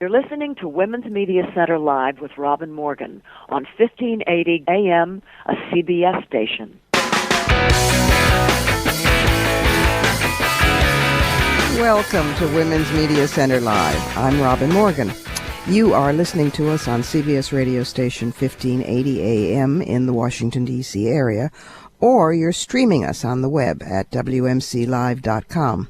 You're listening to Women's Media Center Live with Robin Morgan on 1580 AM, a CBS station. Welcome to Women's Media Center Live. I'm Robin Morgan. You are listening to us on CBS radio station 1580 AM in the Washington, D.C. area, or you're streaming us on the web at WMClive.com.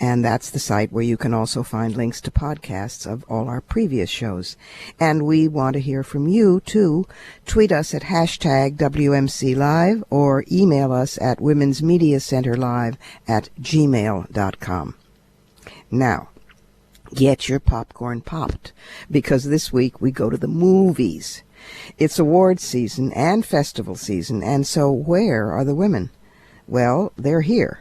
And that's the site where you can also find links to podcasts of all our previous shows. And we want to hear from you, too. Tweet us at hashtag WMCLive or email us at womensmediacenterlive@gmail.com. Now, get your popcorn popped, because this week we go to the movies. It's awards season and festival season, and so where are the women? Well, they're here.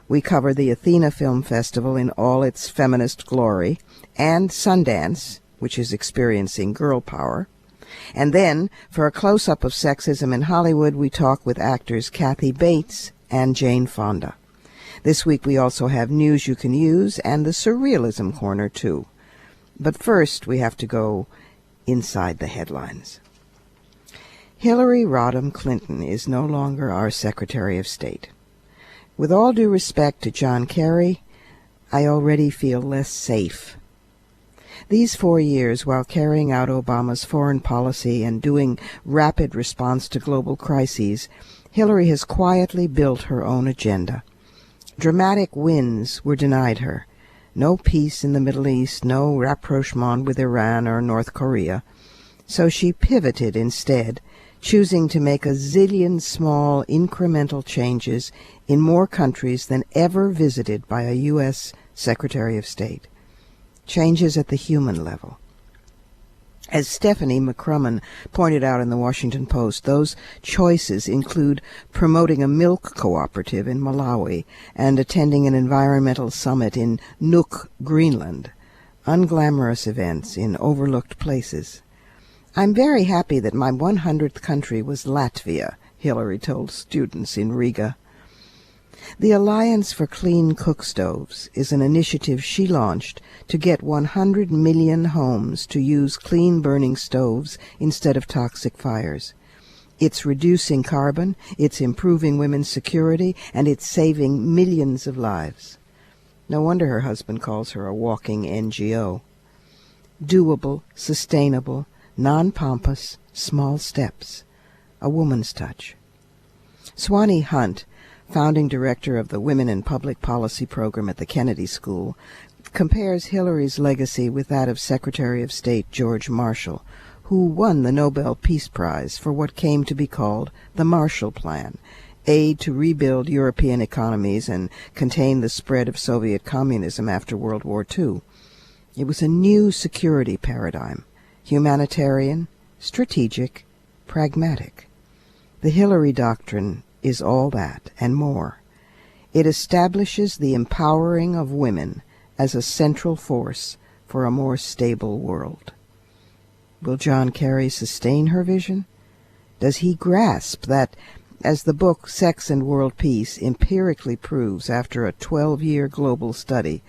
We cover the Athena Film Festival in all its feminist glory, and Sundance, which is experiencing girl power. And then, for a close-up of sexism in Hollywood, we talk with actors Kathy Bates and Jane Fonda. This week we also have news you can use and the Surrealism Corner, too. But first, we have to go inside the headlines. Hillary Rodham Clinton is no longer our Secretary of State. With all due respect to John Kerry, I already feel less safe. These 4 years, while carrying out Obama's foreign policy and doing rapid response to global crises, Hillary has quietly built her own agenda. Dramatic wins were denied her. No peace in the Middle East, no rapprochement with Iran or North Korea. So she pivoted instead, choosing to make a zillion small, incremental changes in more countries than ever visited by a U.S. Secretary of State. Changes at the human level. As Stephanie McCrumman pointed out in the Washington Post, those choices include promoting a milk cooperative in Malawi and attending an environmental summit in Nuuk, Greenland, unglamorous events in overlooked places. I'm very happy that my 100th country was Latvia, Hillary told students in Riga. The Alliance for Clean Cook Stoves is an initiative she launched to get 100 million homes to use clean-burning stoves instead of toxic fires. It's reducing carbon, it's improving women's security, and it's saving millions of lives. No wonder her husband calls her a walking NGO. Doable, sustainable, non-pompous, small steps. A woman's touch. Swanee Hunt, founding director of the Women in Public Policy program at the Kennedy School, compares Hillary's legacy with that of Secretary of State George Marshall, who won the Nobel Peace Prize for what came to be called the Marshall Plan, aid to rebuild European economies and contain the spread of Soviet communism after World War II. It was a new security paradigm. Humanitarian, strategic, pragmatic. The Hillary Doctrine is all that and more. It establishes the empowering of women as a central force for a more stable world. Will John Kerry sustain her vision? Does he grasp that, as the book Sex and World Peace empirically proves after a 12-year global study,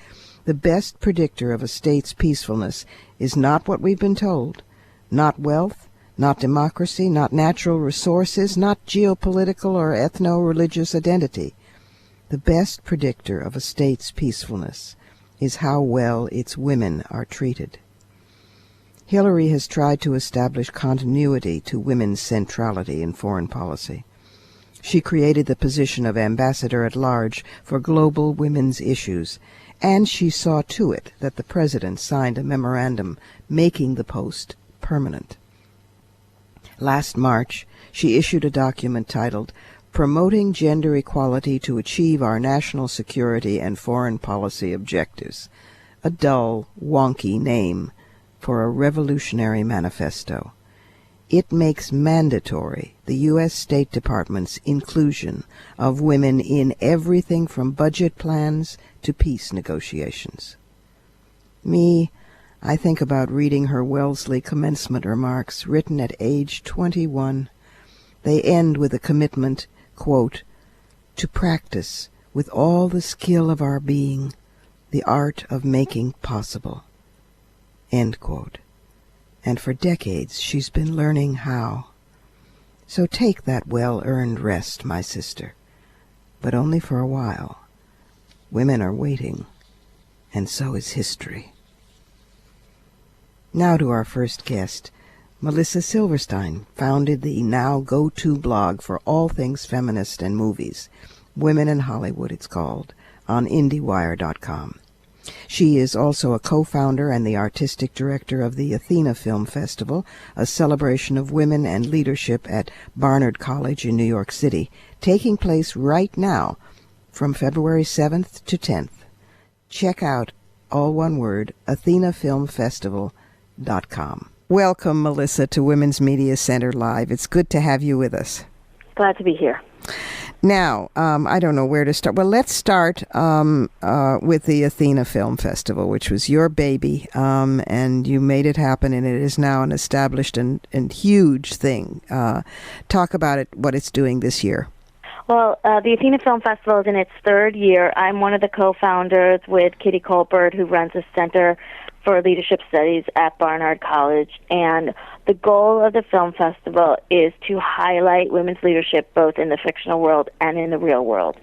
the best predictor of a state's peacefulness is not what we've been told, not wealth, not democracy, not natural resources, not geopolitical or ethno-religious identity. The best predictor of a state's peacefulness is how well its women are treated. Hillary has tried to establish continuity to women's centrality in foreign policy. She created the position of Ambassador at Large for global women's issues, and she saw to it that the President signed a memorandum making the post permanent. Last March, she issued a document titled Promoting Gender Equality to Achieve Our National Security and Foreign Policy Objectives, a dull, wonky name for a revolutionary manifesto. It makes mandatory the U.S. State Department's inclusion of women in everything from budget plans to peace negotiations. I think about reading her Wellesley commencement remarks written at age 21. They end with a commitment, quote, to practice with all the skill of our being the art of making possible, End quote. And for decades she's been learning how. So take that well-earned rest, my sister, but only for a while. Women are waiting, and so is history. Now to our first guest. Melissa Silverstein founded the now go-to blog for all things feminist and movies. Women in Hollywood, it's called, on IndieWire.com. She is also a co-founder and the artistic director of the Athena Film Festival, a celebration of women and leadership at Barnard College in New York City, taking place right now from February 7th to 10th. Check out, all one word, AthenaFilmFestival.com. Welcome, Melissa, to Women's Media Center Live. It's good to have you with us. Glad to be here. Now, I don't know where to start. Well, let's start with the Athena Film Festival, which was your baby, and you made it happen, and it is now an established and huge thing. Talk about it, what it's doing this year. Well, the Athena Film Festival is in its third year. I'm one of the co-founders with Kitty Colbert, who runs the Center for Leadership Studies at Barnard College, and the goal of the film festival is to highlight women's leadership both in the fictional world and in the real world.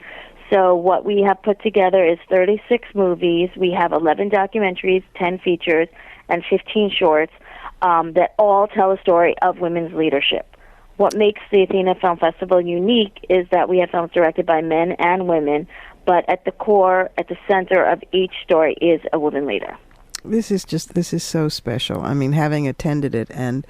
So what we have put together is 36 movies. We have 11 documentaries, 10 features, and 15 shorts that all tell a story of women's leadership. What makes the Athena Film Festival unique is that we have films directed by men and women, but at the core, at the center of each story is a woman leader. This is so special. I mean, having attended it and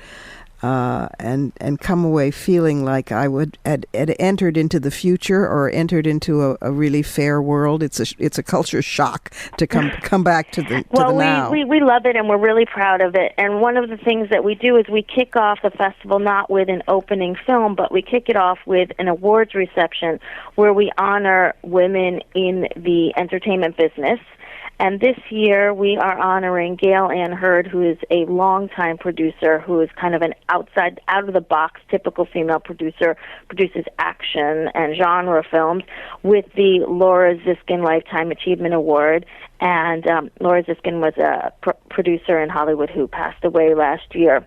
come away feeling like I had entered into the future or entered into a really fair world. It's a culture shock to come back to the now. Well, we love it and we're really proud of it. And one of the things that we do is we kick off the festival not with an opening film, but we kick it off with an awards reception where we honor women in the entertainment business. And this year, we are honoring Gail Ann Hurd, who is a longtime producer, who is kind of an out-of-the-box, typical female producer, produces action and genre films, with the Laura Ziskin Lifetime Achievement Award. And Laura Ziskin was a producer in Hollywood who passed away last year.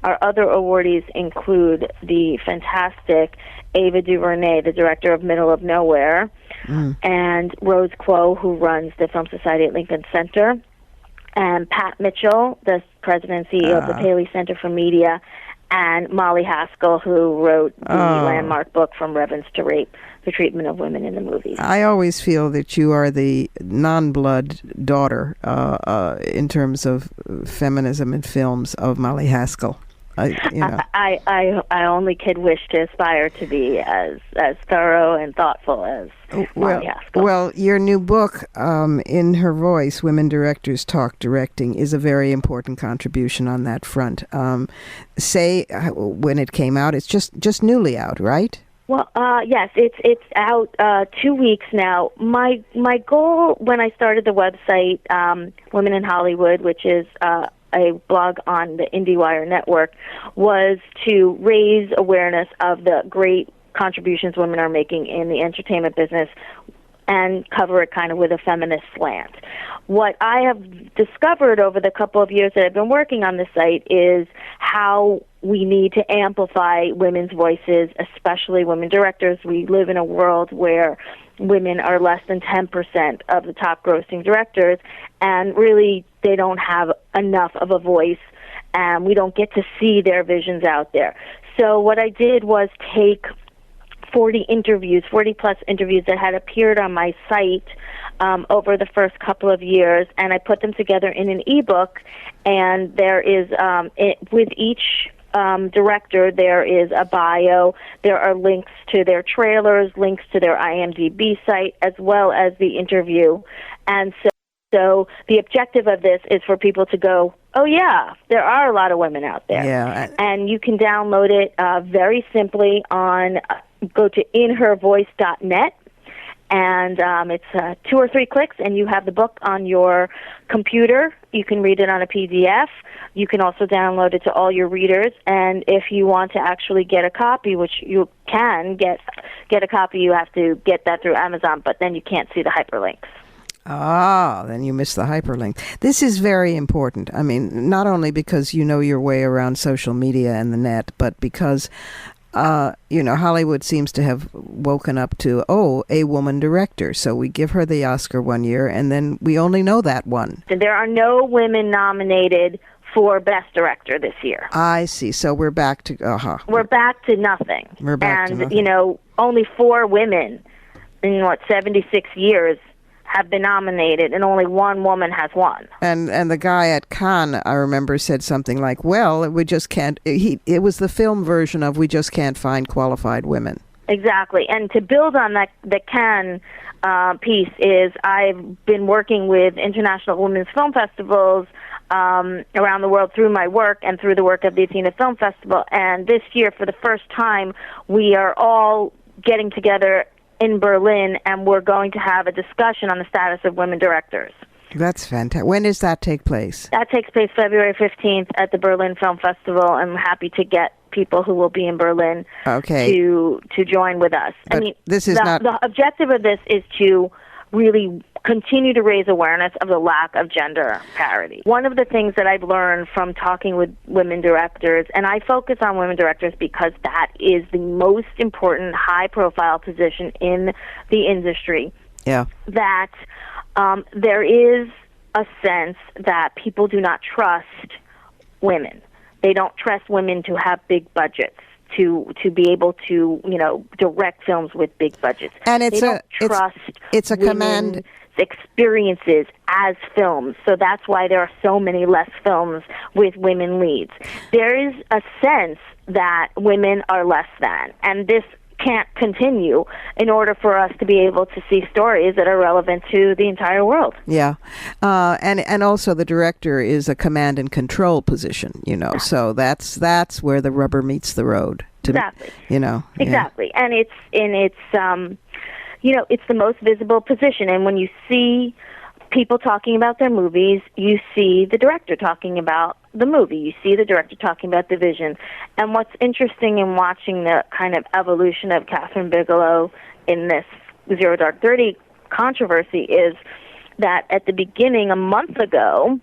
Our other awardees include the fantastic Ava DuVernay, the director of Middle of Nowhere, and Rose Kuo, who runs the Film Society at Lincoln Center, and Pat Mitchell, the president and CEO of the Paley Center for Media, and Molly Haskell, who wrote the landmark book From Reverence to Rape, the treatment of women in the movies. I always feel that you are the non-blood daughter in terms of feminism in films of Molly Haskell. I only could wish to aspire to be as thorough and thoughtful as Molly Haskell. Well, your new book, In Her Voice, Women Directors Talk Directing, is a very important contribution on that front. Say when it came out, it's just newly out, right? Well, yes, it's out 2 weeks now. My goal when I started the website, Women in Hollywood, which is a blog on the IndieWire network, was to raise awareness of the great contributions women are making in the entertainment business and cover it kind of with a feminist slant. What I have discovered over the couple of years that I've been working on the site is how we need to amplify women's voices, especially women directors. We live in a world where women are less than 10% of the top grossing directors, and really they don't have enough of a voice, and we don't get to see their visions out there. So what I did was take 40 plus interviews that had appeared on my site over the first couple of years, and I put them together in an ebook, and there is, with each director, there is a bio, there are links to their trailers, links to their IMDb site, as well as the interview. And so the objective of this is for people to go, oh yeah, there are a lot of women out there. Yeah. And you can download it very simply on, go to inhervoice.net, and it's 2 or 3 clicks, and you have the book on your computer. You can read it on a PDF. You can also download it to all your readers, and if you want to actually get a copy, which you can get a copy, you have to get that through Amazon, but then you can't see the hyperlinks. Ah, then you missed the hyperlink. This is very important. I mean, not only because you know your way around social media and the net, but because, Hollywood seems to have woken up to, a woman director. So we give her the Oscar one year, and then we only know that one. There are no women nominated for Best Director this year. I see. So we're back to, We're back to nothing. We're back to nothing. And, only 4 women in, 76 years have been nominated, and only 1 woman has won. And the guy at Cannes, I remember, said something like, well, we just can't, it was the film version of we just can't find qualified women. Exactly. And to build on that, the Cannes piece is I've been working with international women's film festivals around the world through my work and through the work of the Athena Film Festival. And this year, for the first time, we are all getting together in Berlin, and we're going to have a discussion on the status of women directors. That's fantastic. When does that take place? That takes place February 15th at the Berlin Film Festival. I'm happy to get people who will be in Berlin to join with us. But the objective of this is to really continue to raise awareness of the lack of gender parity. One of the things that I've learned from talking with women directors, and I focus on women directors because that is the most important high-profile position in the industry, that there is a sense that people do not trust women. They don't trust women to have big budgets, to be able to, direct films with big budgets. And they don't trust it's a command experiences as films. So that's why there are so many less films with women leads. There is a sense that women are less than, and this can't continue in order for us to be able to see stories that are relevant to the entire world. Yeah. And also the director is a command and control position, so that's where the rubber meets the road. Exactly. Exactly. And it's it's the most visible position. And when you see people talking about their movies, you see the director talking about the movie. You see the director talking about the vision. And what's interesting in watching the kind of evolution of Catherine Bigelow in this Zero Dark 30 controversy is that at the beginning, a month ago,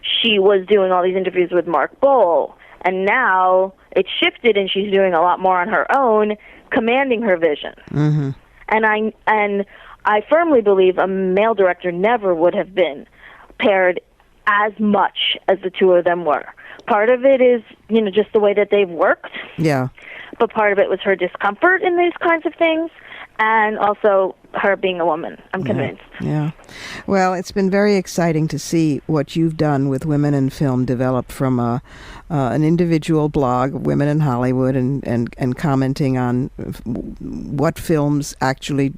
she was doing all these interviews with Mark Bowl. And now it's shifted, and she's doing a lot more on her own, commanding her vision. Mm-hmm. And I firmly believe a male director never would have been paired as much as the two of them were. Part of it is, just the way that they've worked. Yeah. But part of it was her discomfort in these kinds of things, and also her being a woman, I'm convinced. Yeah. Well, it's been very exciting to see what you've done with Women in Film develop from an individual blog, Women in Hollywood, and commenting on what films actually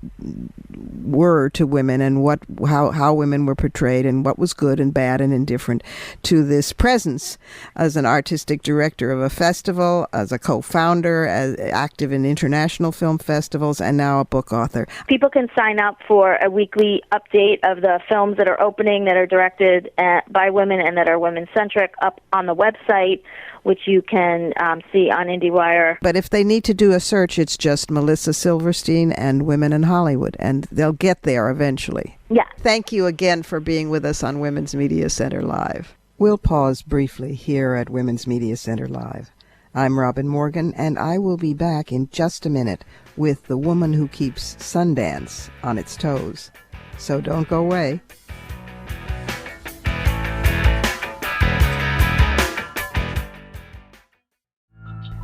were to women and how women were portrayed and what was good and bad and indifferent, to this presence as an artistic director of a festival, as a co-founder, as active in international film festivals, and now a book author. People can sign up for a weekly update of the films that are opening that are directed by women and that are women-centric up on the website, which you can see on IndieWire. But if they need to do a search, it's just Melissa Silverstein and Women in Hollywood, and they'll get there eventually. Yeah. Thank you again for being with us on Women's Media Center Live. We'll pause briefly here at Women's Media Center Live. I'm Robin Morgan, and I will be back in just a minute with the woman who keeps Sundance on its toes. So don't go away.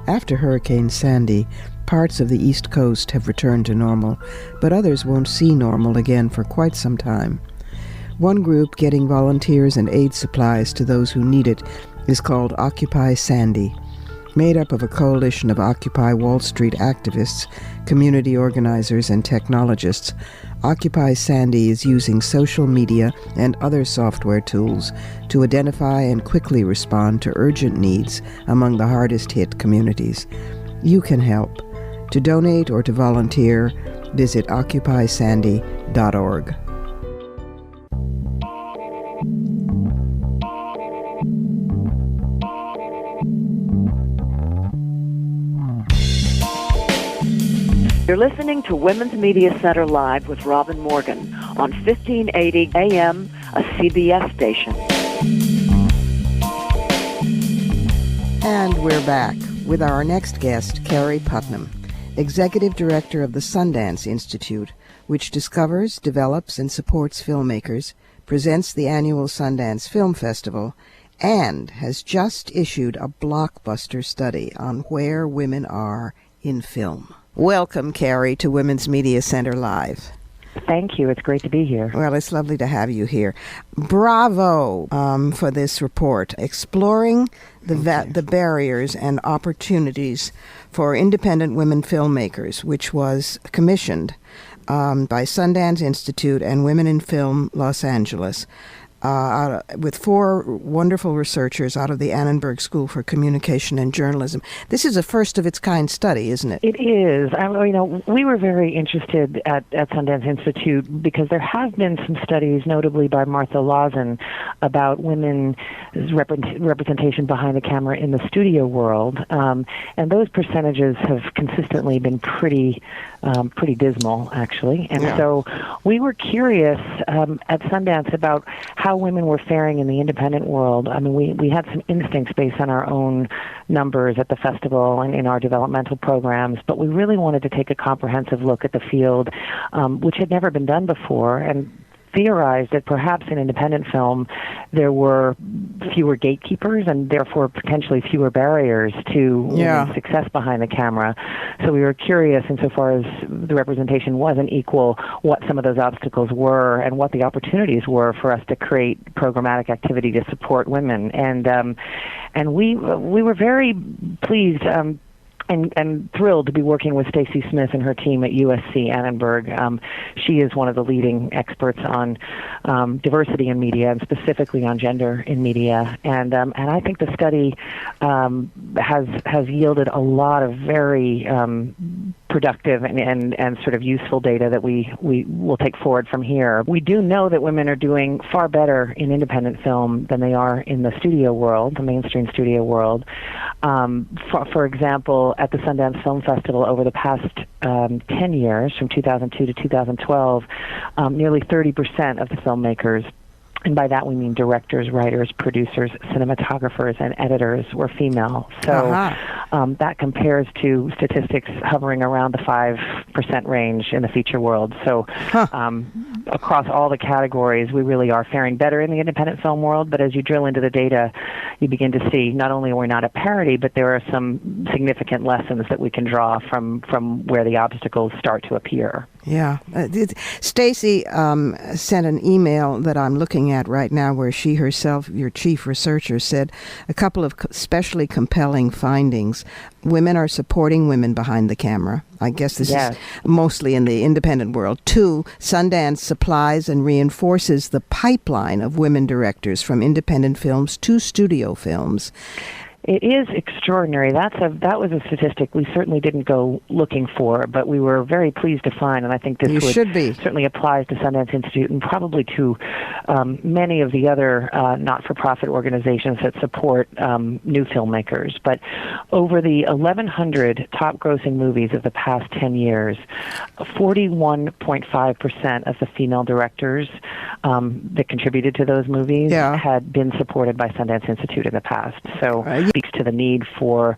After Hurricane Sandy, parts of the East Coast have returned to normal, but others won't see normal again for quite some time. One group getting volunteers and aid supplies to those who need it is called Occupy Sandy. Made up of a coalition of Occupy Wall Street activists, community organizers, and technologists, Occupy Sandy is using social media and other software tools to identify and quickly respond to urgent needs among the hardest-hit communities. You can help. To donate or to volunteer, visit occupysandy.org. You're listening to Women's Media Center Live with Robin Morgan on 1580 AM, a CBS station. And we're back with our next guest, Keri Putnam, Executive Director of the Sundance Institute, which discovers, develops, and supports filmmakers, presents the annual Sundance Film Festival, and has just issued a blockbuster study on where women are in film. Welcome, Keri, to Women's Media Center Live. Thank you. It's great to be here. Well, it's lovely to have you here. Bravo for this report, exploring the barriers and opportunities for independent women filmmakers, which was commissioned by Sundance Institute and Women in Film Los Angeles, with 4 wonderful researchers out of the Annenberg School for Communication and Journalism. This is a first-of-its-kind study, isn't it? It is. We were very interested at Sundance Institute because there have been some studies, notably by Martha Lawson, about women's representation behind the camera in the studio world, and those percentages have consistently been pretty dismal, actually. And so we were curious at Sundance about how women were faring in the independent world. I mean, we had some instincts based on our own numbers at the festival and in our developmental programs, but we really wanted to take a comprehensive look at the field, which had never been done before, and theorized that perhaps in independent film there were fewer gatekeepers and therefore potentially fewer barriers to women's success behind the camera. So we were curious, insofar as the representation wasn't equal, what some of those obstacles were and what the opportunities were for us to create programmatic activity to support women. And we were very pleased and thrilled to be working with Stacy Smith and her team at USC Annenberg. She is one of the leading experts on diversity in media and specifically on gender in media. And I think the study has yielded a lot of very productive and sort of useful data that we will take forward from here. We do know that women are doing far better in independent film than they are in the studio world, the mainstream studio world. For example, at the Sundance Film Festival over the past 10 years, from 2002 to 2012, nearly 30% of the filmmakers, and by that we mean directors, writers, producers, cinematographers, and editors, were female. So that compares to statistics hovering around the 5% range in the feature world. So across all the categories, we really are faring better in the independent film world. But as you drill into the data, you begin to see not only are we not at parity, but there are some significant lessons that we can draw from where the obstacles start to appear. Yeah. Stacy sent an email that I'm looking at right now where she herself, your chief researcher, said a couple of especially compelling findings. Women are supporting women behind the camera. I guess this is mostly in the independent world. 2, Sundance supplies and reinforces the pipeline of women directors from independent films to studio films. It is extraordinary. That was a statistic we certainly didn't go looking for, but we were very pleased to find, and I think this certainly applies to Sundance Institute and probably to many of the other not-for-profit organizations that support new filmmakers. But over the 1,100 top-grossing movies of the past 10 years, 41.5% of the female directors that contributed to those movies had been supported by Sundance Institute in the past. So speaks to the need for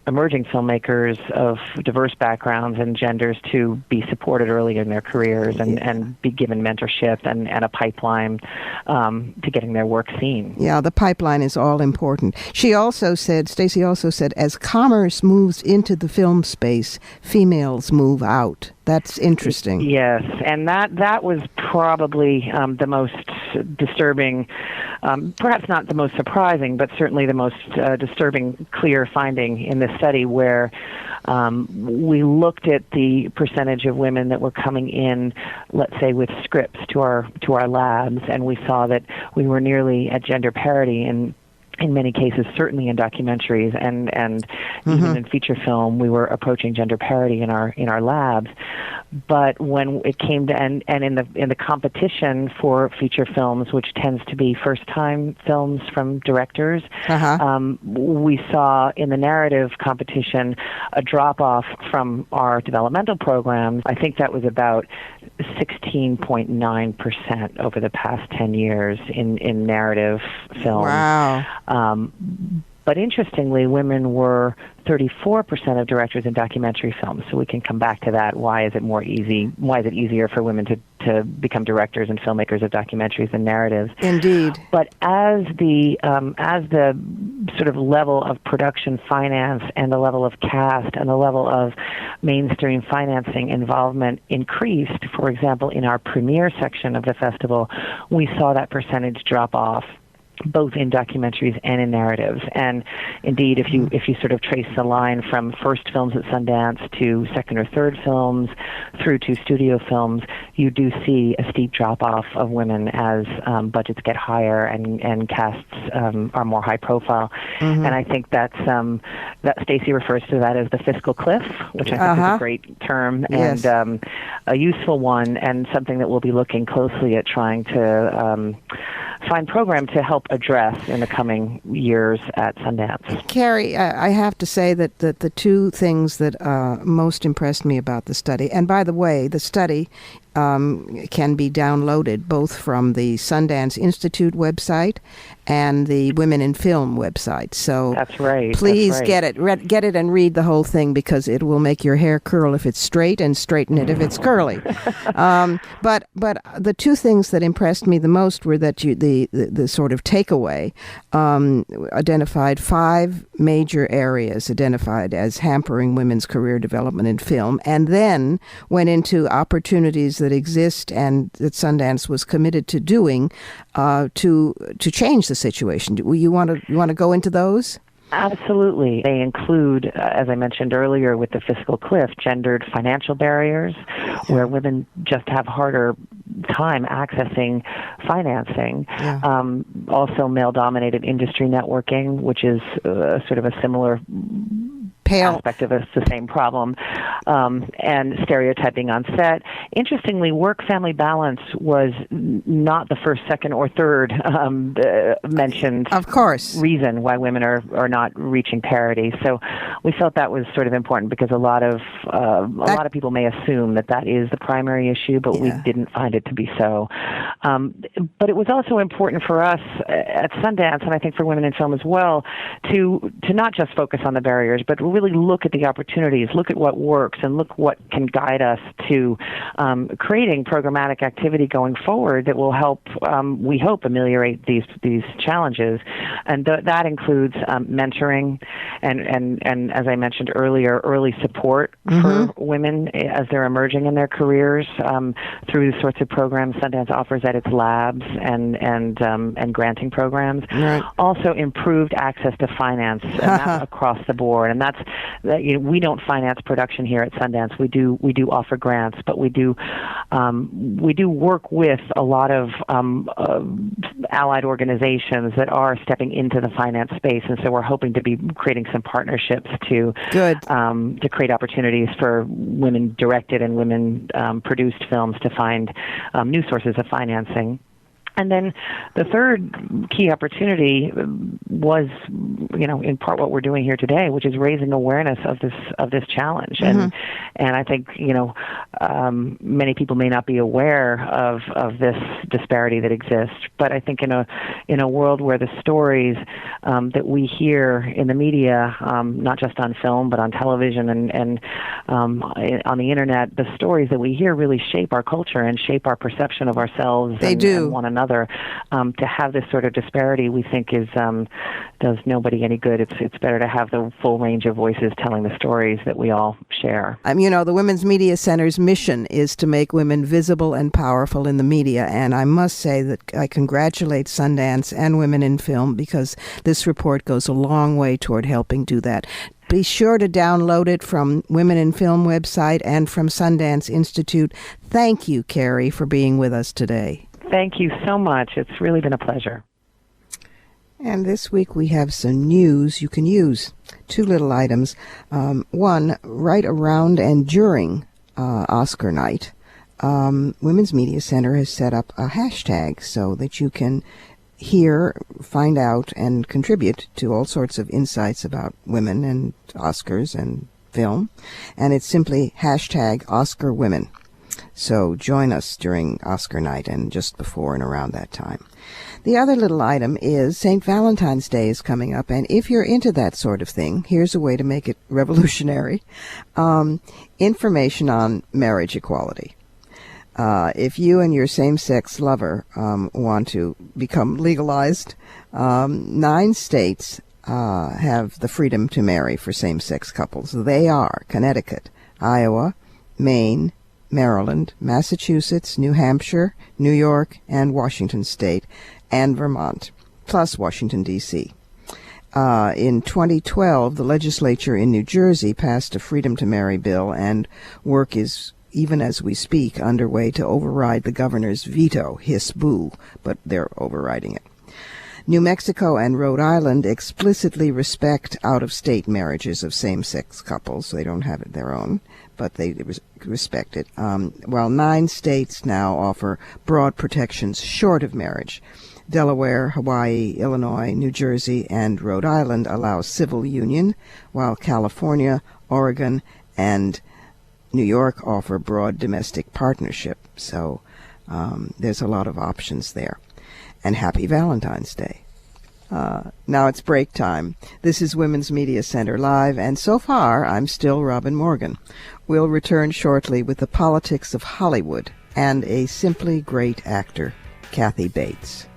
emerging filmmakers of diverse backgrounds and genders to be supported early in their careers and be given mentorship and a pipeline to getting their work seen. Yeah, the pipeline is all important. Stacy also said, as commerce moves into the film space, females move out. That's interesting. Yes, and that was probably the most disturbing, perhaps not the most surprising, but certainly the most disturbing clear finding in this study, where we looked at the percentage of women that were coming in, let's say, with scripts to our labs, and we saw that we were nearly at gender parity in many cases, certainly in documentaries and even in feature film, we were approaching gender parity in our labs. But when it came to and in the competition for feature films, which tends to be first-time films from directors, we saw in the narrative competition a drop-off from our developmental programs. I think that was about 16.9% over the past 10 years in narrative film. Wow. But interestingly, women were 34% of directors in documentary films. So we can come back to that. Why is it more easy? Why is it easier for women to become directors and filmmakers of documentaries and narratives? Indeed. But as the sort of level of production finance and the level of cast and the level of mainstream financing involvement increased, for example, in our premiere section of the festival, we saw that percentage drop off, both in documentaries and in narratives. And indeed, if you sort of trace the line from first films at Sundance to second or third films through to studio films, you do see a steep drop-off of women as budgets get higher and casts are more high profile. And I think that's that Stacey refers to that as the fiscal cliff, which I think is a great term and a useful one, and something that we'll be looking closely at trying to find program to help address in the coming years at Sundance. Keri, I have to say that the two things that most impressed me about the study, and by the way, the study can be downloaded both from the Sundance Institute website and the Women in Film website. So that's right. Please get it and read the whole thing, because it will make your hair curl if it's straight and straighten it if it's curly. But the two things that impressed me the most were that the sort of takeaway identified 5 major areas identified as hampering women's career development in film, and then went into opportunities that exist and that Sundance was committed to doing to change the situation. You want to go into those? Absolutely. They include, as I mentioned earlier with the fiscal cliff, gendered financial barriers, where women just have harder time accessing financing. Also male-dominated industry networking, which is sort of a similar aspect of the same problem, and stereotyping on set. Interestingly, work-family balance was not the first, second, or third mentioned reason why women are not reaching parity. So we felt that was sort of important, because a lot of people may assume that is the primary issue, but we didn't find it to be so. But it was also important for us at Sundance, and I think for women in film as well, to not just focus on the barriers, but really look at the opportunities, look at what works, and look what can guide us to creating programmatic activity going forward that will help, we hope, ameliorate these challenges. And that includes mentoring and as I mentioned earlier, early support for women as they're emerging in their careers through the sorts of programs Sundance offers at its labs and granting programs. Right. Also, improved access to finance, and that's across the board. And that's we don't finance production here at Sundance. We do offer grants, but we do work with a lot of allied organizations that are stepping into the finance space, and so we're hoping to be creating some partnerships to create opportunities for women-directed and women-produced films to find new sources of financing. And then the third key opportunity was, in part what we're doing here today, which is raising awareness of this challenge. And I think, many people may not be aware of this disparity that exists. But I think in a world where the stories that we hear in the media, not just on film but on television and on the internet, the stories that we hear really shape our culture and shape our perception of ourselves and one another. To have this sort of disparity, we think does nobody any good. It's better to have the full range of voices telling the stories that we all share. The Women's Media Center's mission is to make women visible and powerful in the media, and I must say that I congratulate Sundance and Women in Film, because this report goes a long way toward helping do that. Be sure to download it from Women in Film website and from Sundance Institute. Thank you, Keri, for being with us today. Thank you so much. It's really been a pleasure. And this week we have some news you can use. 2 little items. One, right around and during Oscar night, Women's Media Center has set up a hashtag so that you can hear, find out, and contribute to all sorts of insights about women and Oscars and film. And it's simply hashtag Oscar Women. So join us during Oscar night and just before and around that time. The other little item is St. Valentine's Day is coming up, and if you're into that sort of thing, here's a way to make it revolutionary. Information on marriage equality. If you and your same-sex lover want to become legalized, 9 states have the freedom to marry for same-sex couples. They are Connecticut, Iowa, Maine, Maryland, Massachusetts, New Hampshire, New York, and Washington State, and Vermont, plus Washington, D.C. In 2012, the legislature in New Jersey passed a Freedom to Marry bill, and work is, even as we speak, underway to override the governor's veto. Hiss boo, but they're overriding it. New Mexico and Rhode Island explicitly respect out-of-state marriages of same-sex couples. They don't have it their own, but they respect it. While 9 states now offer broad protections short of marriage. Delaware, Hawaii, Illinois, New Jersey, and Rhode Island allow civil union, while California, Oregon, and New York offer broad domestic partnership. So there's a lot of options there. And happy Valentine's Day. Now it's break time. This is Women's Media Center Live, and so far I'm still Robin Morgan. We'll return shortly with the politics of Hollywood and a simply great actor, Kathy Bates.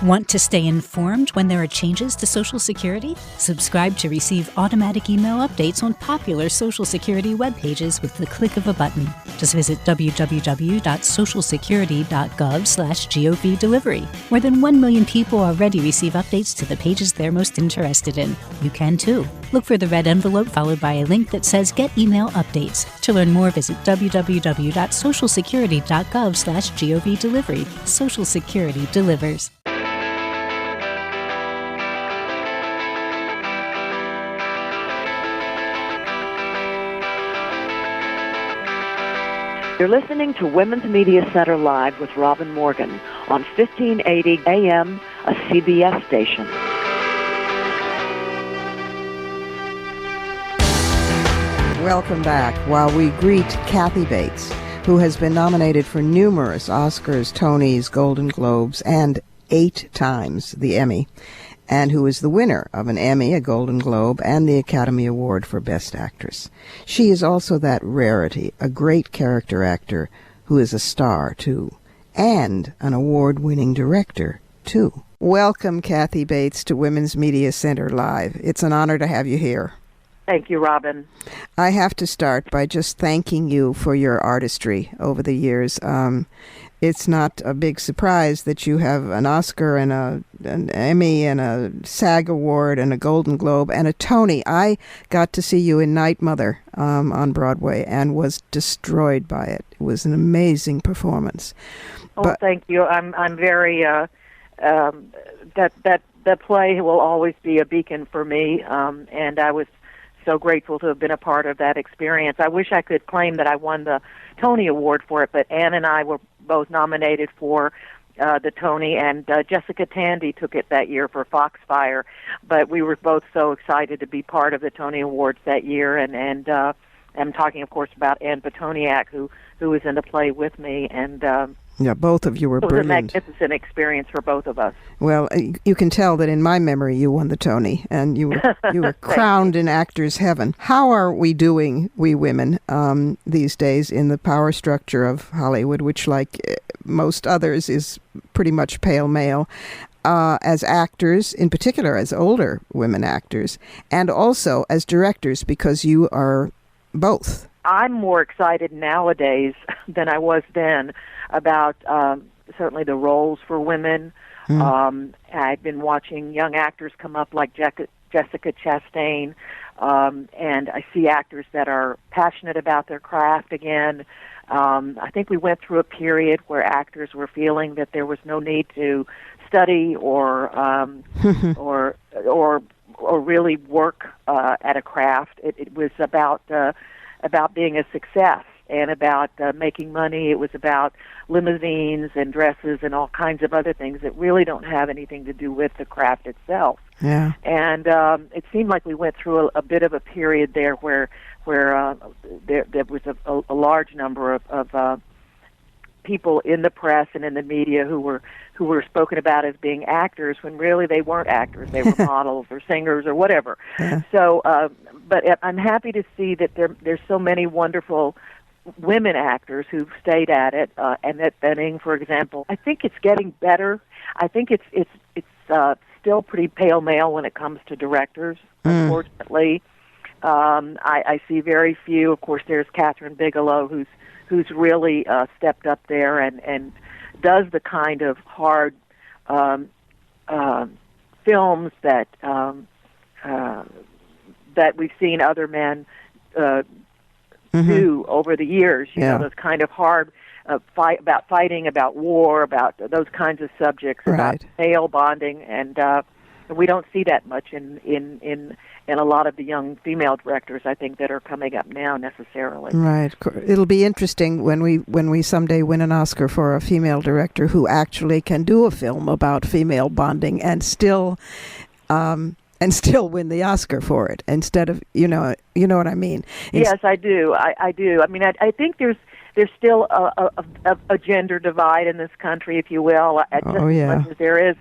Want to stay informed when there are changes to Social Security? Subscribe to receive automatic email updates on popular Social Security web pages with the click of a button. Just visit www.socialsecurity.gov/GOV delivery. More than 1 million people already receive updates to the pages they're most interested in. You can too. Look for the red envelope followed by a link that says Get Email Updates. To learn more, visit www.socialsecurity.gov/GOV delivery. Social Security delivers. You're listening to Women's Media Center Live with Robin Morgan on 1580 AM, a CBS station. Welcome back. While we greet Kathy Bates, who has been nominated for numerous Oscars, Tonys, Golden Globes, and 8 times the Emmy, and who is the winner of an Emmy, a Golden Globe, and the Academy Award for Best Actress. She is also that rarity, a great character actor who is a star, too, and an award-winning director, too. Welcome, Kathy Bates, to Women's Media Center Live. It's an honor to have you here. Thank you, Robin. I have to start by just thanking you for your artistry over the years. It's not a big surprise that you have an Oscar and an Emmy and a SAG Award and a Golden Globe and a Tony. I got to see you in Night Mother on Broadway and was destroyed by it. It was an amazing performance. Oh, thank you. I'm very that play will always be a beacon for me, and I was so grateful to have been a part of that experience. I wish I could claim that I won the Tony Award for it, but Ann and I were both nominated for the Tony, and Jessica Tandy took it that year for Foxfire. But we were both so excited to be part of the Tony Awards that year, and I'm talking, of course, about Ann Petoniak, who was in the play with me, and yeah, both of you were brilliant. It was a magnificent experience for both of us. Well, you can tell that in my memory you won the Tony, and you were crowned in actors' heaven. How are we doing, we women, these days in the power structure of Hollywood, which, like most others, is pretty much pale male, as actors, in particular as older women actors, and also as directors, because you are both? I'm more excited nowadays than I was then about certainly the roles for women. I've been watching young actors come up like Jessica Chastain, and I see actors that are passionate about their craft again. I think we went through a period where actors were feeling that there was no need to study or really work at a craft. It was about being a success and about making money. It was about limousines and dresses and all kinds of other things that really don't have anything to do with the craft itself. Yeah. And it seemed like we went through a bit of a period there where there was a large number of people in the press and in the media who were spoken about as being actors when really they weren't actors. They were models or singers or whatever. Yeah. So, but I'm happy to see that there's so many wonderful women actors who've stayed at it. Annette Bening, for example. I think it's getting better. I think it's still pretty pale male when it comes to directors, unfortunately. I see very few. Of course, there's Catherine Bigelow, who's really stepped up there and does the kind of hard films that we've seen other men do over the years. You know, those kind of hard fighting, about war, about those kinds of subjects, about male bonding, and we don't see that much in a lot of the young female directors, I think, that are coming up now necessarily. Right. It'll be interesting when we someday win an Oscar for a female director who actually can do a film about female bonding and still win the Oscar for it, instead of, you know what I mean? Yes, I do. I do. I mean, I think there's still a gender divide in this country, if you will. As much as there is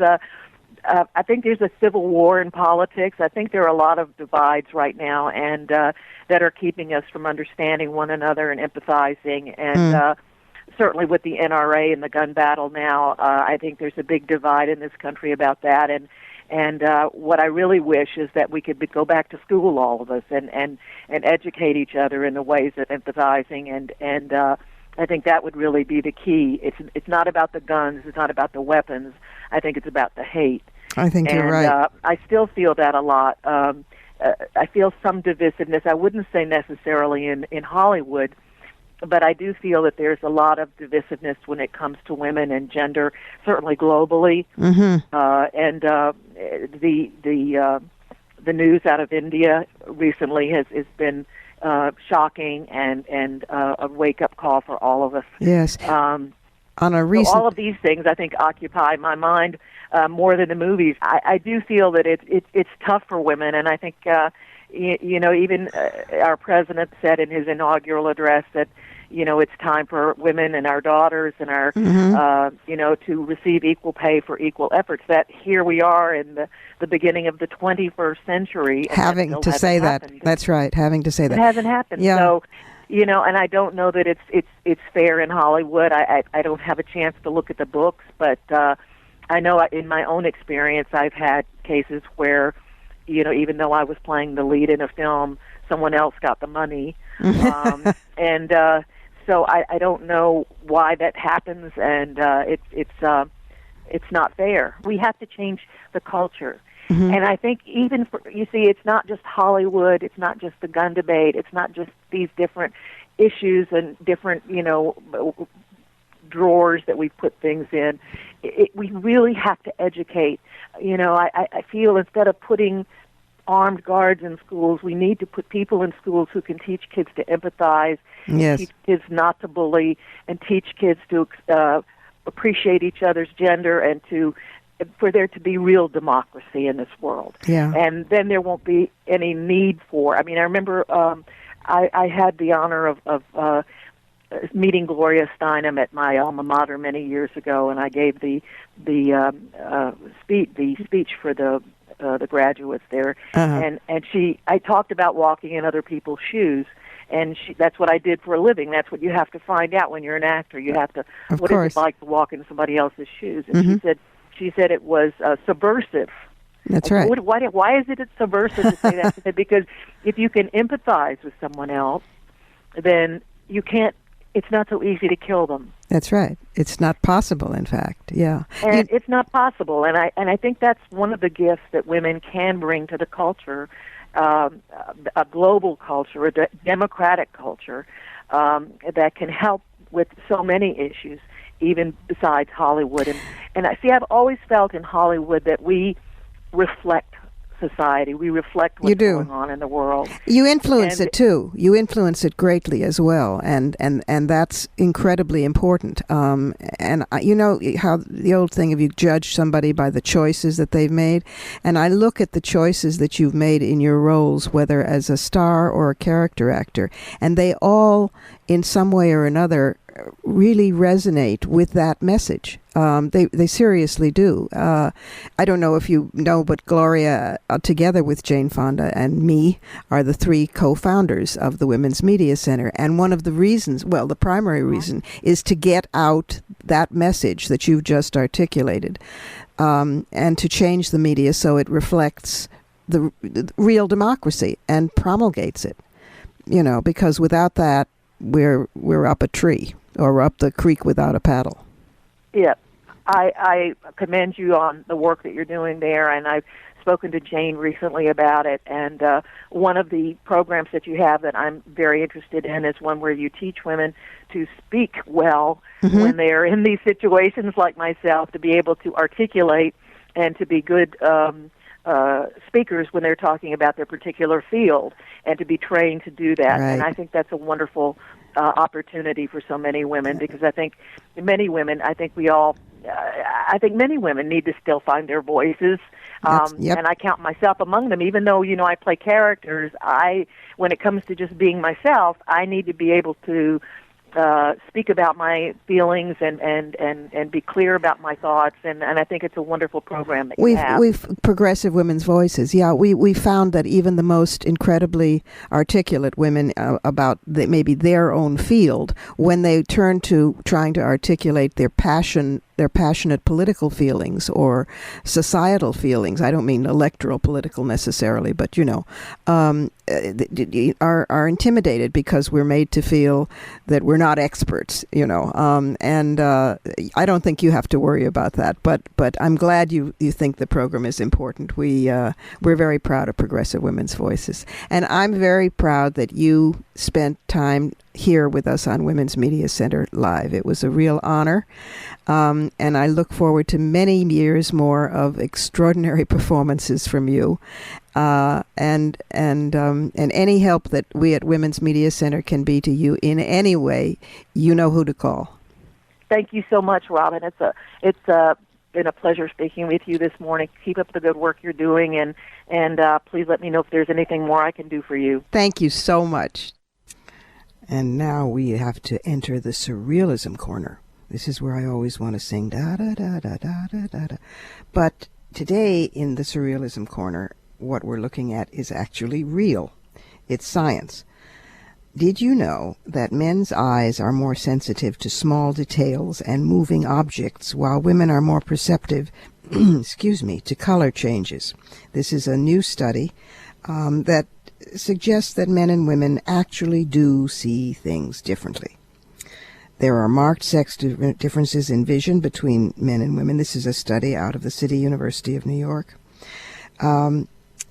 I think there's a civil war in politics. I think there are a lot of divides right now, and that are keeping us from understanding one another and empathizing. And certainly with the NRA and the gun battle now, I think there's a big divide in this country about that. And what I really wish is that we could go back to school, all of us, and educate each other in the ways of empathizing. And I think that would really be the key. It's not about the guns. It's not about the weapons. I think it's about the hate. I think you're right. I still feel that a lot. I feel some divisiveness. I wouldn't say necessarily in Hollywood, but I do feel that there's a lot of divisiveness when it comes to women and gender, certainly globally. And the news out of India recently has been shocking and a wake-up call for all of us. Yes. On a recent... So all of these things, I think, occupy my mind more than the movies. I do feel that it's tough for women, and I think, even our president said in his inaugural address that, it's time for women and our daughters and our, to receive equal pay for equal efforts. That here we are in the beginning of the 21st century. Having to say that. That's right, having to say that. It hasn't happened. Yeah. So, and I don't know that it's fair in Hollywood. I don't have a chance to look at the books, but I know in my own experience I've had cases where, even though I was playing the lead in a film, someone else got the money. And so I don't know why that happens, and it's not fair. We have to change the culture. And I think it's not just Hollywood, it's not just the gun debate, it's not just these different issues and different, drawers that we put things in. We really have to educate. I feel instead of putting armed guards in schools, we need to put people in schools who can teach kids to empathize, teach kids not to bully, and teach kids to appreciate each other's gender and for there to be real democracy in this world. Yeah. And then there won't be any need for... I remember I had the honor of meeting Gloria Steinem at my alma mater many years ago, and I gave the speech for the graduates there. And I talked about walking in other people's shoes. And that's what I did for a living. That's what you have to find out when you're an actor. You have to... What is it like to walk in somebody else's shoes? And she said it was subversive. That's right. Why is it subversive to say that? She said, because if you can empathize with someone else, then you can't... It's not so easy to kill them. That's right. It's not possible, in fact. Yeah. And it's not possible. And I think that's one of the gifts that women can bring to the culture, a global culture, a democratic culture, that can help with so many issues, even besides Hollywood. And I've always felt in Hollywood that we reflect society. We reflect what's going on in the world. You influence it too. You influence it greatly as well, and that's incredibly important. And you know how the old thing of you judge somebody by the choices that they've made, and I look at the choices that you've made in your roles, whether as a star or a character actor, and they all, in some way or another, really resonate with that message. They seriously do. I don't know if you know, but Gloria, together with Jane Fonda and me, are the three co-founders of the Women's Media Center. And one of the reasons, well, the primary reason, is to get out that message that you've just articulated, and to change the media so it reflects the real democracy and promulgates it. You know, because without that, we're up a tree, or we're up the creek without a paddle. Yeah, I commend you on the work that you're doing there, and I've spoken to Jane recently about it. And one of the programs that you have that I'm very interested in is one where you teach women to speak well when they're in these situations, like myself, to be able to articulate and to be good speakers when they're talking about their particular field, and to be trained to do that. Right. And I think that's a wonderful opportunity for so many women, because I think many women need to still find their voices. And I count myself among them, even though, you know, I play characters. When it comes to just being myself, I need to be able to speak about my feelings and be clear about my thoughts, and I think it's a wonderful program that you have. We've progressive women's voices. Yeah, we found that even the most incredibly articulate women about maybe their own field, when they turn to trying to articulate their passionate political feelings or societal feelings, I don't mean electoral political necessarily, but you know, are intimidated because we're made to feel that we're not experts, you know, and I don't think you have to worry about that, but I'm glad you think the program is important. We're very proud of Progressive Women's Voices, and I'm very proud that you spent time here with us on Women's Media Center Live. It was a real honor, and I look forward to many years more of extraordinary performances from you, and any help that we at Women's Media Center can be to you in any way, you know who to call. Thank you so much, Robin. It's been a pleasure speaking with you this morning. Keep up the good work you're doing, and please let me know if there's anything more I can do for you. Thank you so much. And now we have to enter the surrealism corner. This is where I always want to sing da-da-da-da-da-da-da. But today in the surrealism corner, what we're looking at is actually real. It's science. Did you know that men's eyes are more sensitive to small details and moving objects, while women are more perceptive, to color changes? This is a new study that suggests that men and women actually do see things differently. There are marked sex differences in vision between men and women. This is a study out of the City University of New York.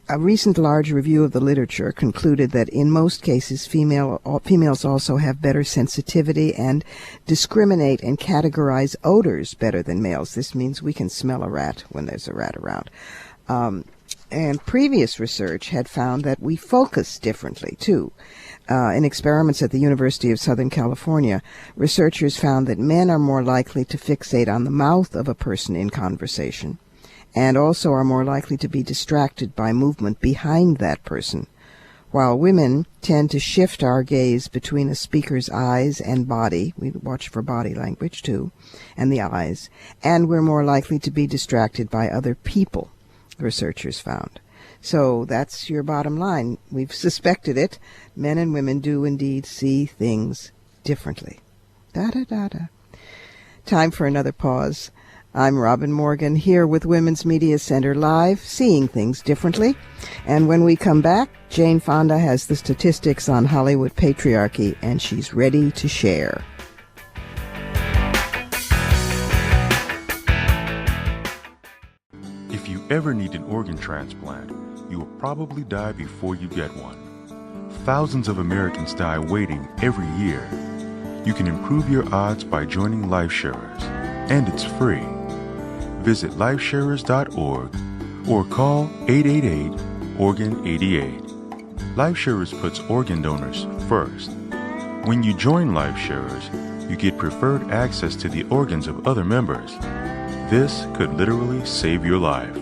A recent large review of the literature concluded that in most cases females also have better sensitivity and discriminate and categorize odors better than males. This means we can smell a rat when there's a rat around. And previous research had found that we focus differently, too. In experiments at the University of Southern California, researchers found that men are more likely to fixate on the mouth of a person in conversation, and also are more likely to be distracted by movement behind that person, while women tend to shift our gaze between a speaker's eyes and body. We watch for body language, too, and the eyes, and we're more likely to be distracted by other people, researchers found. So that's your bottom line. We've suspected it. Men and women do indeed see things differently. Da-da-da-da. Time for another pause. I'm Robin Morgan here with Women's Media Center Live, seeing things differently. And when we come back, Jane Fonda has the statistics on Hollywood patriarchy, and she's ready to share. If you ever need an organ transplant, you will probably die before you get one. Thousands of Americans die waiting every year. You can improve your odds by joining LifeSharers, and it's free. Visit lifesharers.org or call 888-ORGAN-88. LifeSharers puts organ donors first. When you join LifeSharers, you get preferred access to the organs of other members. This could literally save your life.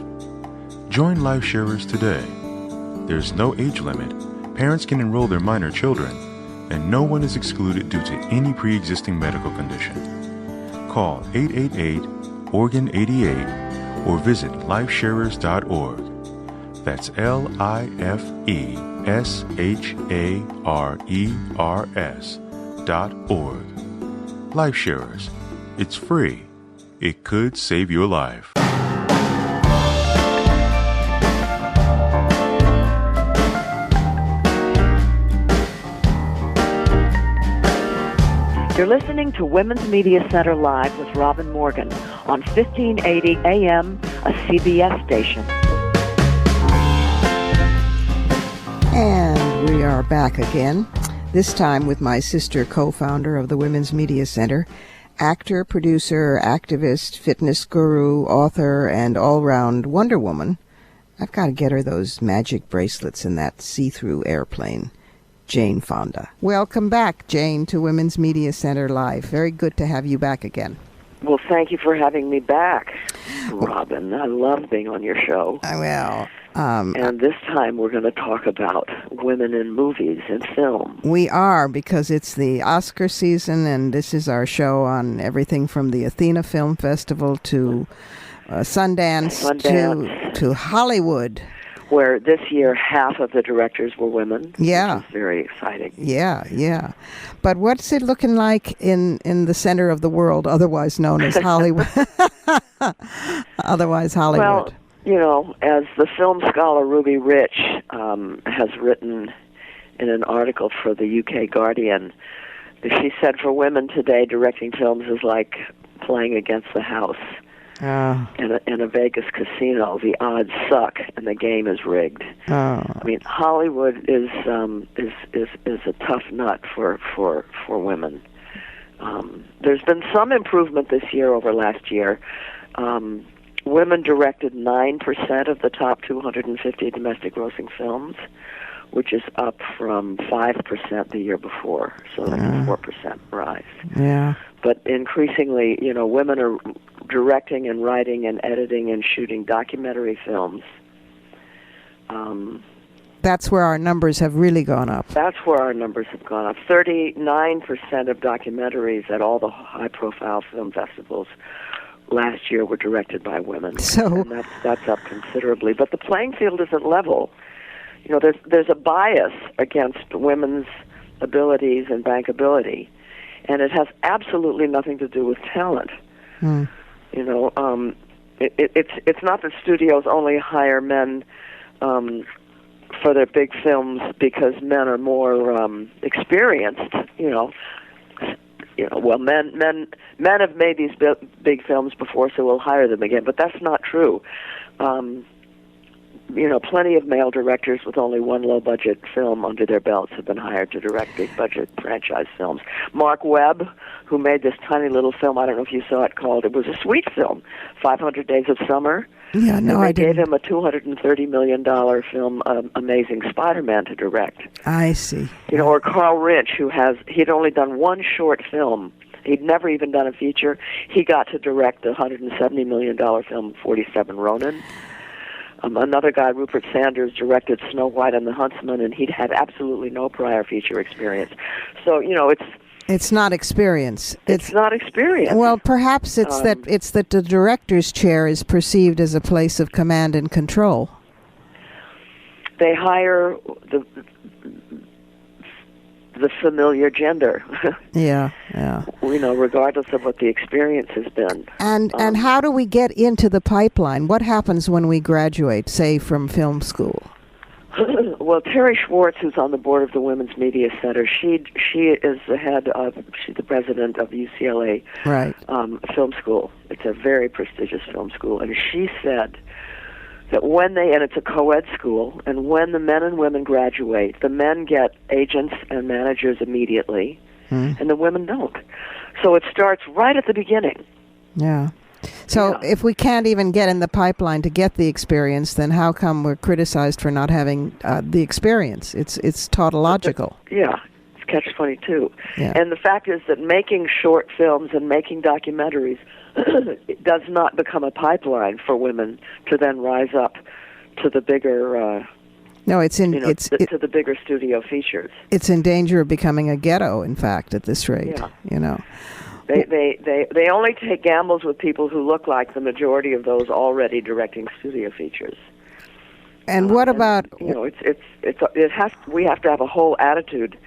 Join LifeSharers today. There's no age limit, parents can enroll their minor children, and no one is excluded due to any pre-existing medical condition. Call 888-ORGAN-88 or visit lifesharers.org. That's LifeSharers.org. LifeSharers. It's free. It could save your life. You're listening to Women's Media Center Live with Robin Morgan on 1580 AM, a CBS station. And we are back again, this time with my sister, co-founder of the Women's Media Center, actor, producer, activist, fitness guru, author, and all-round Wonder Woman. I've got to get her those magic bracelets in that see-through airplane. Jane Fonda. Welcome back, Jane, to Women's Media Center Live. Very good to have you back again. Well, thank you for having me back, Robin. I love being on your show. And this time we're going to talk about women in movies and film. We are, because it's the Oscar season, and this is our show on everything from the Athena Film Festival to Sundance. To Hollywood. Where this year half of the directors were women. Yeah. Which is very exciting. Yeah. But what's it looking like in the center of the world, otherwise known as Hollywood? Well, you know, as the film scholar Ruby Rich has written in an article for the UK Guardian, she said for women today, directing films is like playing against the house. In a Vegas casino. The odds suck, and the game is rigged. I mean, Hollywood is a tough nut for women. There's been some improvement this year over last year. Women directed 9% of the top 250 domestic grossing films, which is up from 5% the year before. So that's a 4% rise. Yeah. But increasingly, you know, women are directing and writing and editing and shooting documentary films. That's where our numbers have really gone up. That's where our numbers have gone up. 39% of documentaries at all the high-profile film festivals last year were directed by women. So and that's up considerably. But the playing field isn't level. You know, there's a bias against women's abilities and bankability, and it has absolutely nothing to do with talent. You know, it's not that studios only hire men for their big films because men are more experienced. Well, men have made these big films before, so we'll hire them again. But that's not true. You know, plenty of male directors with only one low-budget film under their belts have been hired to direct big-budget franchise films. Mark Webb, who made this tiny little film, I don't know if you saw it, it was a sweet film, 500 Days of Summer. Yeah, no, I didn't. They gave him a $230 million film, Amazing Spider-Man, to direct. I see. You know, or Carl Rinch, he'd only done one short film. He'd never even done a feature. He got to direct the $170 million film 47 Ronin. Another guy, Rupert Sanders, directed Snow White and the Huntsman, and he'd had absolutely no prior feature experience. So, you know, it's not experience. It's not experience. Well, perhaps it's that the director's chair is perceived as a place of command and control. They hire the familiar gender. Yeah. You know, regardless of what the experience has been. And how do we get into the pipeline? What happens when we graduate, say, from film school? Well, Terry Schwartz, who's on the board of the Women's Media Center, she is she's the president of UCLA Film School. It's a very prestigious film school, and she said that and it's a co-ed school, and when the men and women graduate, the men get agents and managers immediately, and the women don't. So it starts right at the beginning. Yeah. So if we can't even get in the pipeline to get the experience, then how come we're criticized for not having the experience? It's tautological. Yeah, it's catch-22. Yeah. And the fact is that making short films and making documentaries does not become a pipeline for women to then rise up to the bigger... No, to the bigger studio features. It's in danger of becoming a ghetto, in fact, at this rate. Yeah. They only take gambles with people who look like the majority of those already directing studio features. And what about... we have to have a whole attitude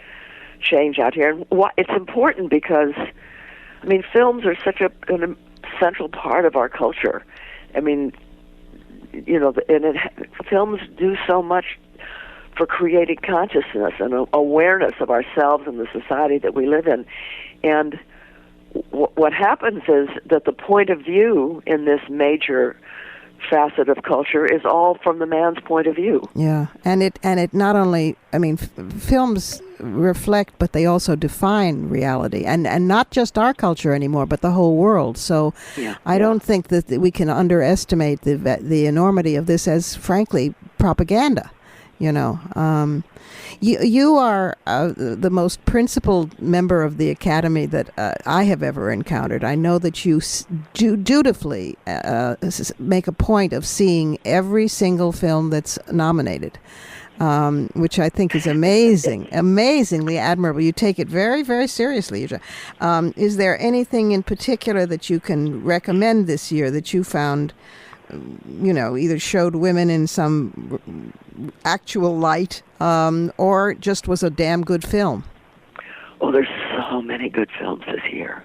change out here. And it's important because, I mean, films are such an essential part of our culture. I mean, films do so much for creating consciousness and awareness of ourselves and the society that we live in. And what happens is that the point of view in this major facet of culture is all from the man's point of view. Yeah, and it not only, I mean, films reflect, but they also define reality, and not just our culture anymore, but the whole world. So I don't think that we can underestimate the enormity of this as, frankly, propaganda. You are the most principled member of the Academy that I have ever encountered. I know that you dutifully make a point of seeing every single film that's nominated, which I think is amazingly admirable. You take it very, very seriously. Is there anything in particular that you can recommend this year that you found either showed women in some actual light, or just was a damn good film? Oh, there's so many good films this year.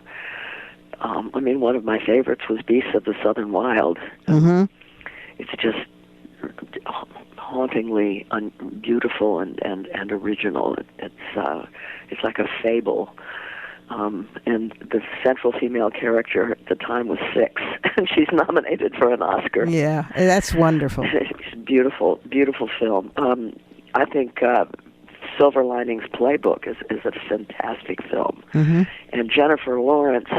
I mean, one of my favorites was Beasts of the Southern Wild. Mm-hmm. It's just hauntingly beautiful and original. It's like a fable. And the central female character at the time was 6, and she's nominated for an Oscar. Yeah, that's wonderful. It's a beautiful, beautiful film. I think Silver Linings Playbook is a fantastic film. Mm-hmm. And Jennifer Lawrence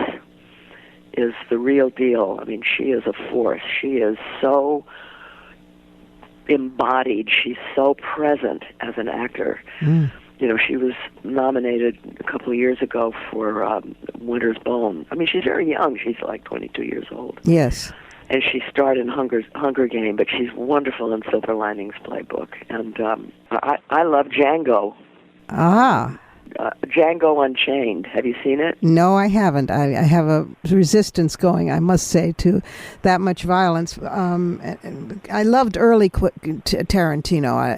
is the real deal. I mean, she is a force. She is so embodied. She's so present as an actor. Mm. She was nominated a couple of years ago for Winter's Bone. I mean, she's very young. She's like 22 years old. Yes. And she starred in Hunger Game, but she's wonderful in Silver Linings Playbook. And I love Django. Ah. Django Unchained. Have you seen it? No, I haven't. I have a resistance going, I must say, to that much violence. I loved early Tarantino,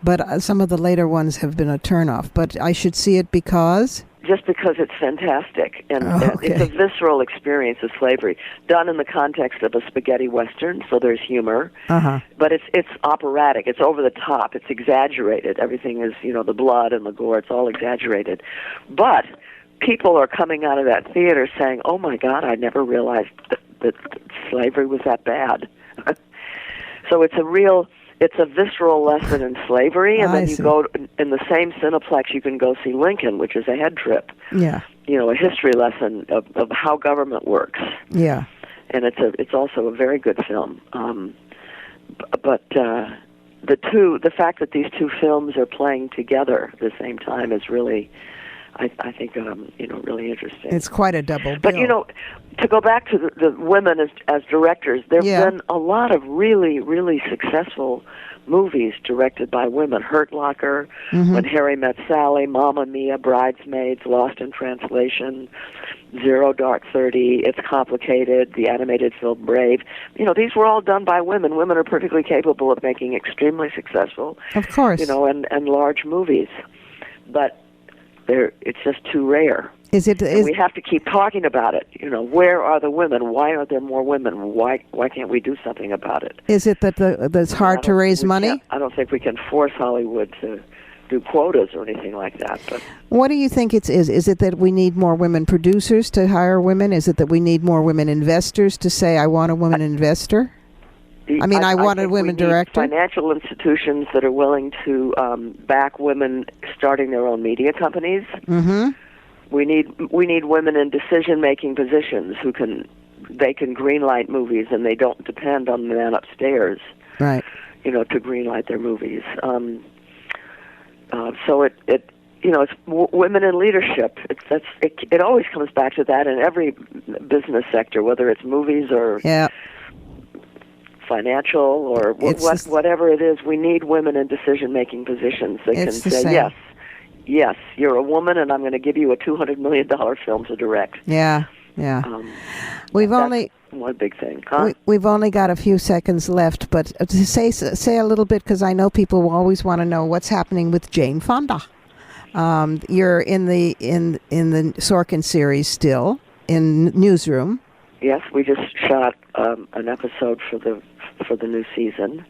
but some of the later ones have been a turnoff. But I should see it because... Just because it's fantastic, and it's a visceral experience of slavery, done in the context of a spaghetti western, so there's humor, but it's operatic, it's over the top, it's exaggerated, everything is, the blood and the gore, it's all exaggerated, but people are coming out of that theater saying, oh my God, I never realized that slavery was that bad. So it's a visceral lesson in slavery, and then you go in the same Cineplex. You can go see Lincoln, which is a head trip. Yeah, a history lesson of how government works. Yeah, and it's also a very good film. But the fact that these two films are playing together at the same time is really, I think, really interesting. It's quite a double bill. But to go back to the women as directors, there have been a lot of really, really successful movies directed by women. Hurt Locker, When Harry Met Sally, Mamma Mia, Bridesmaids, Lost in Translation, Zero Dark 30, It's Complicated, the animated film Brave. These were all done by women. Women are perfectly capable of making extremely successful, of course, and large movies. But it's just too rare. We have to keep talking about it. Where are the women? Why aren't there more women? Why can't we do something about it? Is it that it's hard to raise money? I don't think we can force Hollywood to do quotas or anything like that. But what do you think it is? Is it that we need more women producers to hire women? Is it that we need more women investors to say, I want a woman investor? I want a women director. Financial institutions that are willing to back women starting their own media companies. Mm-hmm. We need women in decision-making positions who can they can greenlight movies, and they don't depend on the man upstairs, right? To greenlight their movies. So it's women in leadership. It always comes back to that in every business sector, whether it's movies or financial or whatever it is. We need women in decision-making positions that can say, yes, you're a woman, and I'm going to give you a $200 million film to direct. Yeah. We've only one big thing. Huh? We've only got a few seconds left, but to say a little bit, because I know people will always want to know what's happening with Jane Fonda. You're in the Sorkin series still in Newsroom. Yes, we just shot an episode for the new season,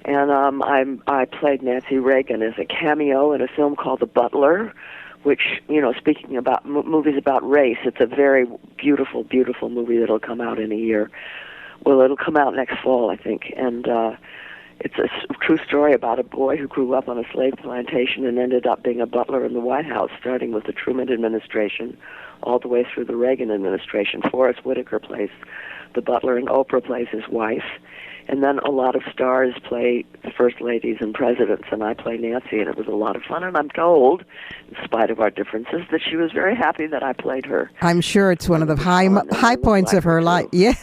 and I played Nancy Reagan as a cameo in a film called The Butler, which, speaking about movies about race, it's a very beautiful, beautiful movie that'll come out in a year. Well, it'll come out next fall, I think, and it's a true story about a boy who grew up on a slave plantation and ended up being a butler in the White House, starting with the Truman administration all the way through the Reagan administration. Forrest Whitaker plays the butler, and Oprah plays his wife. And then a lot of stars play first ladies and presidents, and I play Nancy, and it was a lot of fun. And I'm told, in spite of our differences, that she was very happy that I played her. I'm sure it's one of the high points of her life. Yeah.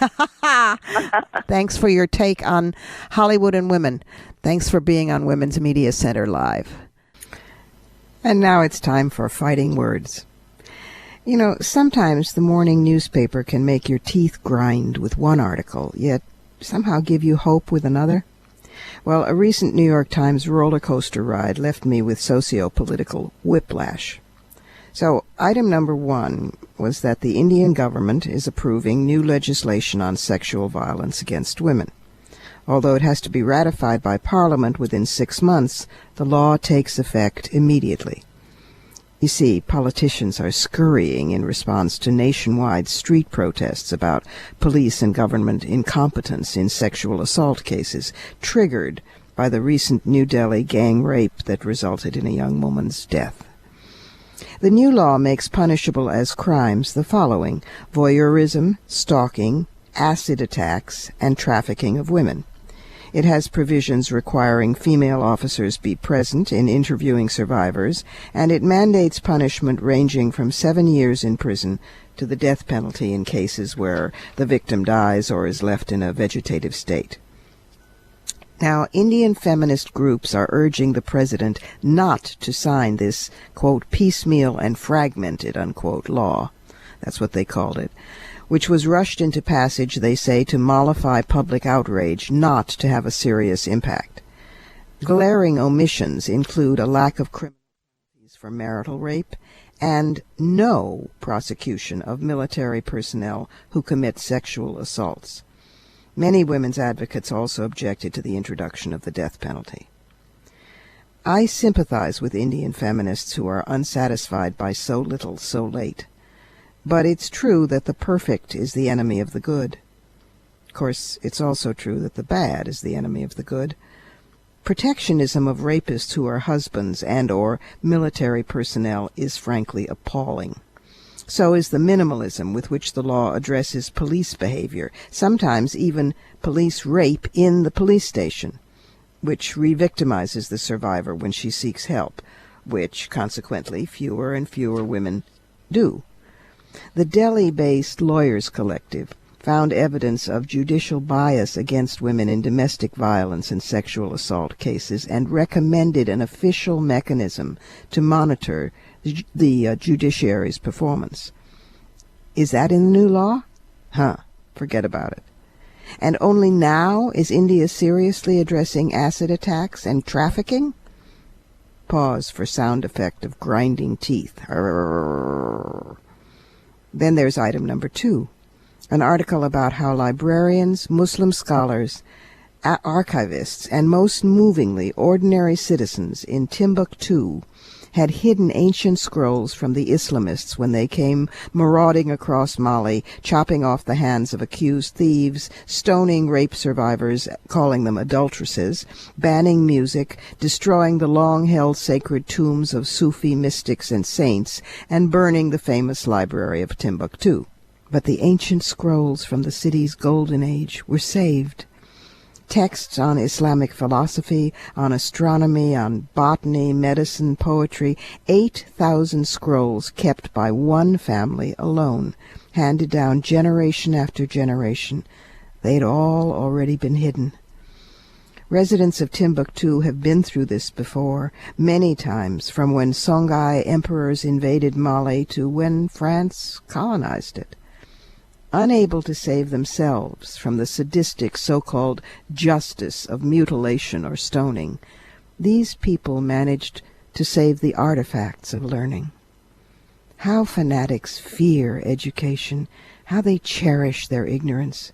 Thanks for your take on Hollywood and women. Thanks for being on Women's Media Center Live. And now it's time for Fighting Words. Sometimes the morning newspaper can make your teeth grind with one article, yet somehow give you hope with another. Well, a recent New York Times roller coaster ride left me with socio-political whiplash. So, item number 1 was that the Indian government is approving new legislation on sexual violence against women. Although it has to be ratified by Parliament within 6 months, the law takes effect immediately. You see, politicians are scurrying in response to nationwide street protests about police and government incompetence in sexual assault cases, triggered by the recent New Delhi gang rape that resulted in a young woman's death. The new law makes punishable as crimes the following: voyeurism, stalking, acid attacks, and trafficking of women. It has provisions requiring female officers be present in interviewing survivors, and it mandates punishment ranging from 7 years in prison to the death penalty in cases where the victim dies or is left in a vegetative state. Now, Indian feminist groups are urging the president not to sign this, quote, piecemeal and fragmented, unquote, law. That's what they called it, which was rushed into passage, they say, to mollify public outrage, not to have a serious impact. Glaring omissions include a lack of criminal penalties for marital rape and no prosecution of military personnel who commit sexual assaults. Many women's advocates also objected to the introduction of the death penalty. I sympathize with Indian feminists who are unsatisfied by so little so late. But it's true that the perfect is the enemy of the good. Of course, it's also true that the bad is the enemy of the good. Protectionism of rapists who are husbands and or military personnel is frankly appalling. So is the minimalism with which the law addresses police behavior, sometimes even police rape in the police station, which re-victimizes the survivor when she seeks help, which, consequently, fewer and fewer women do. The Delhi-based Lawyers Collective found evidence of judicial bias against women in domestic violence and sexual assault cases and recommended an official mechanism to monitor the judiciary's performance. Is that in the new law? Forget about it. And only now is India seriously addressing acid attacks and trafficking? Pause for sound effect of grinding teeth. Then there's item number 2, an article about how librarians, Muslim scholars, archivists, and most movingly ordinary citizens in Timbuktu had hidden ancient scrolls from the Islamists when they came marauding across Mali, chopping off the hands of accused thieves, stoning rape survivors, calling them adulteresses, banning music, destroying the long-held sacred tombs of Sufi mystics and saints, and burning the famous library of Timbuktu. But the ancient scrolls from the city's golden age were saved. Texts on Islamic philosophy, on astronomy, on botany, medicine, poetry, 8,000 scrolls kept by one family alone, handed down generation after generation. They'd all already been hidden. Residents of Timbuktu have been through this before, many times, from when Songhai emperors invaded Mali to when France colonized it. Unable to save themselves from the sadistic so-called justice of mutilation or stoning, these people managed to save the artifacts of learning. How fanatics fear education, how they cherish their ignorance.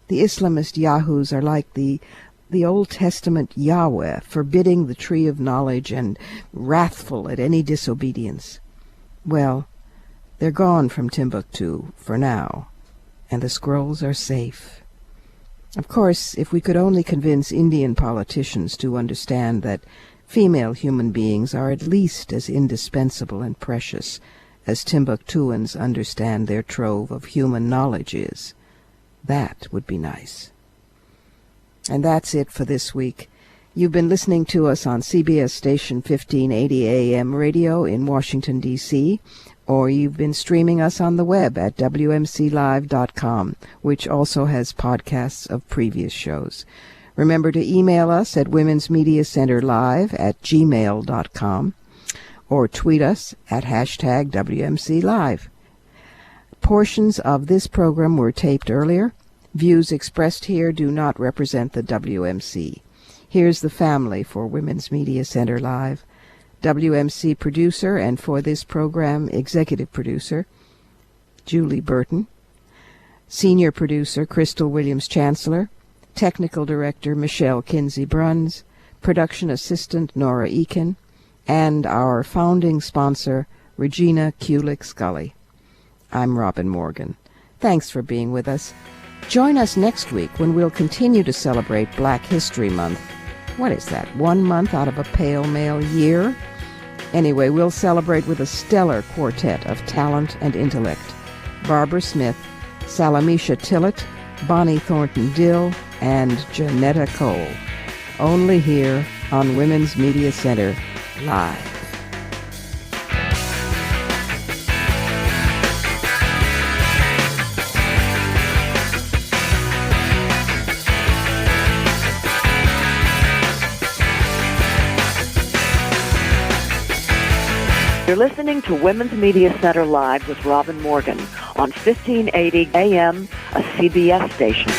The Islamist yahoos are like the Old Testament Yahweh, forbidding the tree of knowledge and wrathful at any disobedience. Well, they're gone from Timbuktu for now, and the scrolls are safe. Of course, if we could only convince Indian politicians to understand that female human beings are at least as indispensable and precious as Timbuktuans understand their trove of human knowledge is, that would be nice. And that's it for this week. You've been listening to us on CBS station 1580 AM radio in Washington, D.C., or you've been streaming us on the web at WMCLive.com, which also has podcasts of previous shows. Remember to email us at womensmediacenterlive@gmail.com or tweet us at #WMCLive. Portions of this program were taped earlier. Views expressed here do not represent the WMC. Here's the family for Women's Media Center Live. WMC producer and for this program executive producer, Julie Burton. Senior producer, Crystal Williams-Chancellor. Technical director, Michelle Kinsey-Bruns. Production assistant, Nora Eakin. And our founding sponsor, Regina Kulik-Scully. I'm Robin Morgan. Thanks for being with us. Join us next week when we'll continue to celebrate Black History Month. What is that, 1 month out of a pale male year? Anyway, we'll celebrate with a stellar quartet of talent and intellect. Barbara Smith, Salamisha Tillett, Bonnie Thornton-Dill, and Janetta Cole. Only here on Women's Media Center Live. You're listening to Women's Media Center Live with Robin Morgan on 1580 AM, a CBS station.